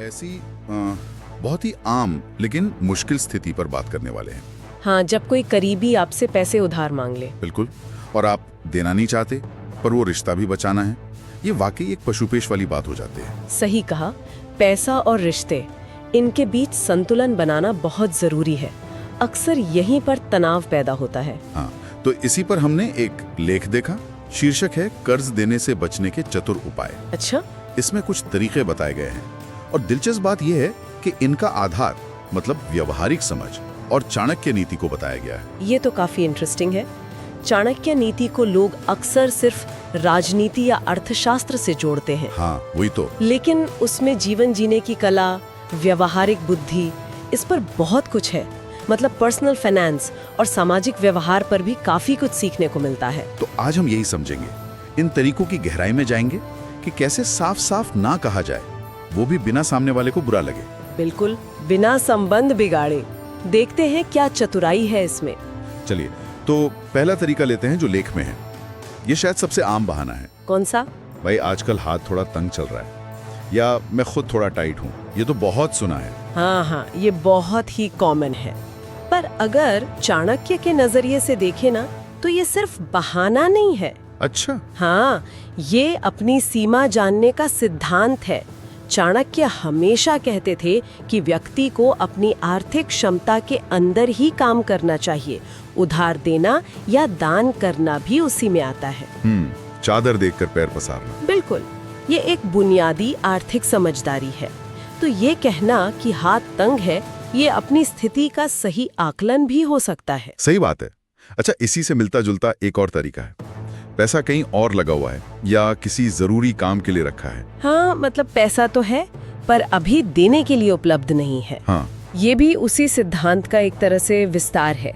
ऐसी बहुत ही आम लेकिन मुश्किल स्थिति पर बात करने वाले हैं। हाँ, जब कोई करीबी आपसे पैसे उधार मांग ले। बिल्कुल। और आप देना नहीं चाहते पर वो रिश्ता भी बचाना है। ये वाकई एक पशुपेश वाली बात हो जाती है। सही कहा। पैसा और रिश्ते, इनके बीच संतुलन बनाना बहुत जरूरी है। अक्सर यहीं पर तनाव पैदा होता है। हाँ, तो इसी पर हमने एक लेख देखा। शीर्षक है कर्ज देने से बचने के चतुर उपाय। अच्छा। इसमें कुछ तरीके बताए गए हैं और दिलचस्प बात यह है कि इनका आधार मतलब व्यवहारिक समझ और चाणक्य नीति को बताया गया है। ये तो काफी इंटरेस्टिंग है। चाणक्य नीति को लोग अक्सर सिर्फ राजनीति या अर्थशास्त्र से जोड़ते हैं। हाँ, वही तो। लेकिन उसमें जीवन जीने की कला, व्यवहारिक बुद्धि, इस पर बहुत कुछ है। मतलब पर्सनल फाइनेंस और सामाजिक व्यवहार पर भी काफी कुछ सीखने को मिलता है। तो आज हम यही समझेंगे, इन तरीकों की गहराई में जाएंगे कि कैसे साफ साफ ना कहा जाए, वो भी बिना सामने वाले को बुरा लगे। बिल्कुल, बिना संबंध बिगाड़े। देखते हैं क्या चतुराई है इसमें। चलिए, तो पहला तरीका लेते हैं जो लेख में है। ये शायद सबसे आम बहाना है। कौन सा? भाई आजकल हाथ थोड़ा तंग चल रहा है, या मैं खुद थोड़ा टाइट हूँ। ये तो बहुत सुना है। हाँ, ये बहुत ही कॉमन है। पर अगर चाणक्य के नजरिए से देखें ना, तो ये सिर्फ बहाना नहीं है। अच्छा। हाँ, ये अपनी सीमा जानने का सिद्धांत है। चाणक्य हमेशा कहते थे कि व्यक्ति को अपनी आर्थिक क्षमता के अंदर ही काम करना चाहिए। उधार देना या दान करना भी उसी में आता है। चादर देखकर पैर पसारना। बिल्कुल, ये एक बुनियादी आर्थिक समझदारी है। तो ये कहना कि हाथ तंग है, ये अपनी स्थिति का सही आकलन भी हो सकता है। सही बात है। अच्छा, इसी से मिलता जुलता एक और तरीका है। पैसा कहीं और लगा हुआ है या किसी जरूरी काम के लिए रखा है। हाँ, मतलब पैसा तो है पर अभी देने के लिए उपलब्ध नहीं है। हाँ। ये भी उसी सिद्धांत का एक तरह से विस्तार है।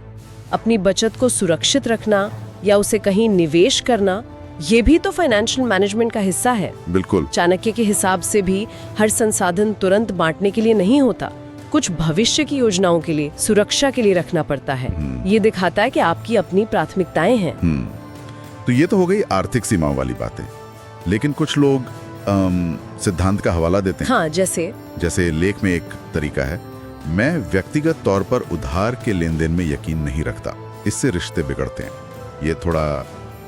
अपनी बचत को सुरक्षित रखना या उसे कहीं निवेश करना, ये भी तो फाइनेंशियल मैनेजमेंट का हिस्सा है। बिल्कुल। चाणक्य के हिसाब से भी हर संसाधन तुरंत बांटने के लिए नहीं होता। कुछ भविष्य की योजनाओं के लिए, सुरक्षा के लिए रखना पड़ता है। ये दिखाता है कि आपकी अपनी प्राथमिकताएं हैं। तो ये तो हो गई आर्थिक सीमाओं वाली बातें। लेकिन कुछ लोग सिद्धांत का हवाला देते हैं। हाँ, जैसे लेख में एक तरीका है, मैं व्यक्तिगत तौर पर उधार के लेन देन में यकीन नहीं रखता, इससे रिश्ते बिगड़ते हैं। ये थोड़ा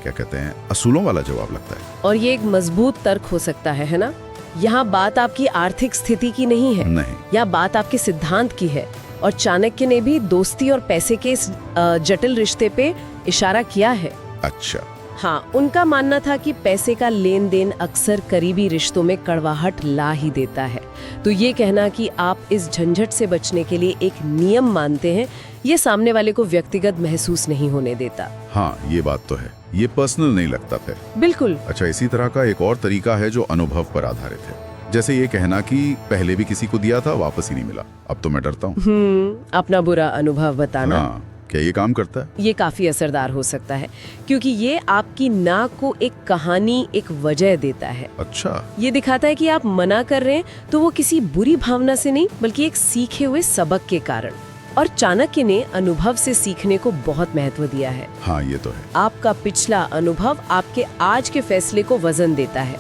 क्या कहते हैं, असूलों वाला जवाब लगता है। और ये एक मजबूत तर्क हो सकता है ना? यहाँ बात आपकी आर्थिक स्थिति की नहीं है। नहीं, या बात आपके सिद्धांत की है। और चाणक्य ने भी दोस्ती और पैसे के इस जटिल रिश्ते पे इशारा किया है। अच्छा। हाँ, उनका मानना था कि पैसे का लेन देन अक्सर करीबी रिश्तों में कड़वाहट ला ही देता है। तो ये कहना कि आप इस झंझट से बचने के लिए एक नियम मानते हैं, ये सामने वाले को व्यक्तिगत महसूस नहीं होने देता। हाँ, ये बात तो है। ये पर्सनल नहीं लगता फिर। बिल्कुल। अच्छा, इसी तरह का एक और तरीका है जो अनुभव पर आधारित है। जैसे ये कहना कि पहले भी किसी को दिया था, वापस ही नहीं मिला, अब तो मैं डरता हूँ। अपना बुरा अनुभव बताना। हाँ, क्या ये काम करता है? ये काफी असरदार हो सकता है, क्योंकि ये आपकी ना को एक कहानी, एक वजह देता है। अच्छा। ये दिखाता है कि आप मना कर रहे हैं तो वो किसी बुरी भावना से नहीं, बल्कि एक सीखे हुए सबक के कारण। और चाणक्य ने अनुभव से सीखने को बहुत महत्व दिया है। हाँ, ये तो है। आपका पिछला अनुभव आपके आज के फैसले को वजन देता है।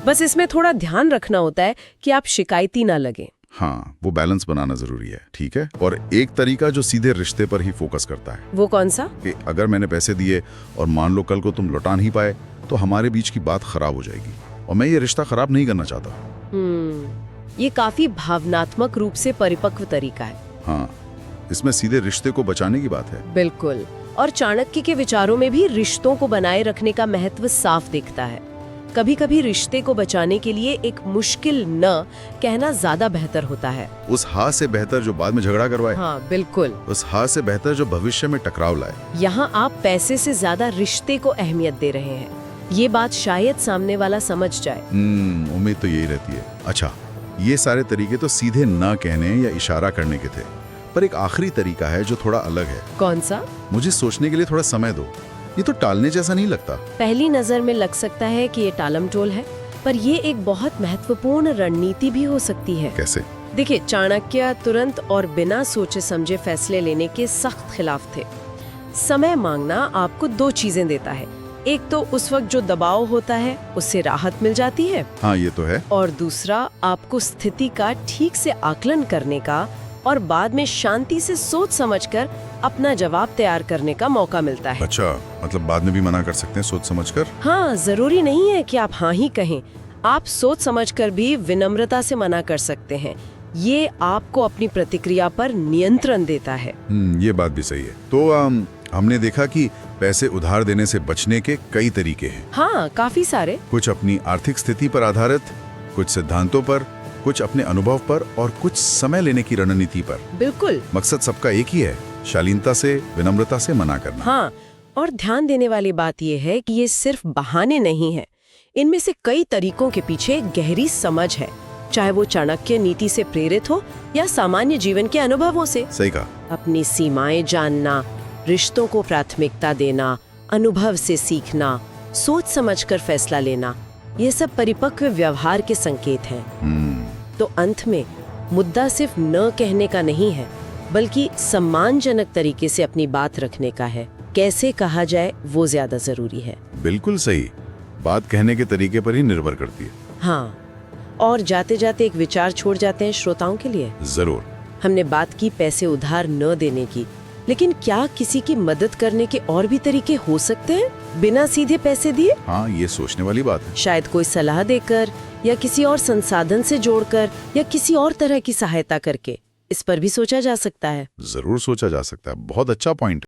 बस इसमें थोड़ा ध्यान रखना होता है कि आप शिकायती ना लगे। हाँ, वो बैलेंस बनाना जरूरी है। ठीक है। और एक तरीका जो सीधे रिश्ते पर ही फोकस करता है। वो कौन सा? कि अगर मैंने पैसे दिए और मान लो कल को तुम लौटा नहीं पाए, तो हमारे बीच की बात खराब हो जाएगी और मैं ये रिश्ता खराब नहीं करना चाहता। ये काफी भावनात्मक रूप से परिपक्व तरीका है। हाँ, इसमें सीधे रिश्ते को बचाने की बात है। बिल्कुल। और चाणक्य के विचारों में भी रिश्तों को बनाए रखने का महत्व साफ दिखता है। कभी कभी रिश्ते को बचाने के लिए एक मुश्किल न कहना ज्यादा बेहतर होता है। उस हाँ से बेहतर जो बाद में झगड़ा करवाए। हाँ, बिल्कुल। उस हाँ से बेहतर जो भविष्य में टकराव लाए। यहाँ आप पैसे से ज्यादा रिश्ते को अहमियत दे रहे हैं। ये बात शायद सामने वाला समझ जाए। उम्मीद तो यही रहती है। अच्छा, ये सारे तरीके तो सीधे न कहने या इशारा करने के थे, पर एक आखिरी तरीका है जो थोड़ा अलग है। कौन सा? मुझे सोचने के लिए थोड़ा समय दो। ये तो टालने जैसा नहीं लगता। पहली नजर में लग सकता है कि ये टालमटोल है, पर ये एक बहुत महत्वपूर्ण रणनीति भी हो सकती है। कैसे? देखिए, चाणक्य तुरंत और बिना सोचे समझे फैसले लेने के सख्त खिलाफ थे। समय मांगना आपको दो चीजें देता है। एक तो उस वक्त जो दबाव होता है उससे राहत मिल जाती है, हाँ ये तो है। और दूसरा आपको स्थिति का ठीक से आकलन करने का और बाद में शांति से सोच समझकर अपना जवाब तैयार करने का मौका मिलता है। अच्छा, मतलब बाद में भी मना कर सकते हैं सोच समझकर? हाँ, जरूरी नहीं है कि आप हाँ ही कहें, आप सोच समझकर भी विनम्रता से मना कर सकते हैं। ये आपको अपनी प्रतिक्रिया पर नियंत्रण देता है। ये बात भी सही है। तो हमने देखा कि पैसे उधार देने से बचने के कई तरीके हैं। हाँ, काफी सारे। कुछ अपनी आर्थिक स्थिति पर आधारित, कुछ सिद्धांतों पर, कुछ अपने अनुभव पर और कुछ समय लेने की रणनीति पर। बिल्कुल। मकसद सबका एक ही है, शालीनता से, विनम्रता से मना करना। हाँ, और ध्यान देने वाली बात यह है कि ये सिर्फ बहाने नहीं है। इनमें से कई तरीकों के पीछे गहरी समझ है, चाहे वो चाणक्य नीति से प्रेरित हो या सामान्य जीवन के अनुभवों से। सही कहा। अपनी सीमाएं जानना, रिश्तों को प्राथमिकता देना, अनुभव से सीखना, सोच समझकर फैसला लेना, ये सब परिपक्व व्यवहार के संकेत हैं। तो अंत में मुद्दा सिर्फ न कहने का नहीं है, बल्कि सम्मानजनक तरीके से अपनी बात रखने का है। कैसे कहा जाए वो ज्यादा जरूरी है। बिल्कुल सही। बात कहने के तरीके पर ही निर्भर करती है। हाँ, और जाते जाते एक विचार छोड़ जाते हैं श्रोताओं के लिए। जरूर। हमने बात की पैसे उधार न देने की, लेकिन क्या किसी की मदद करने के और भी तरीके हो सकते हैं बिना सीधे पैसे दिए? हाँ, ये सोचने वाली बात है। शायद कोई सलाह देकर या किसी और संसाधन से जोड़कर या किसी और तरह की सहायता करके। इस पर भी सोचा जा सकता है। जरूर सोचा जा सकता है। बहुत अच्छा पॉइंट।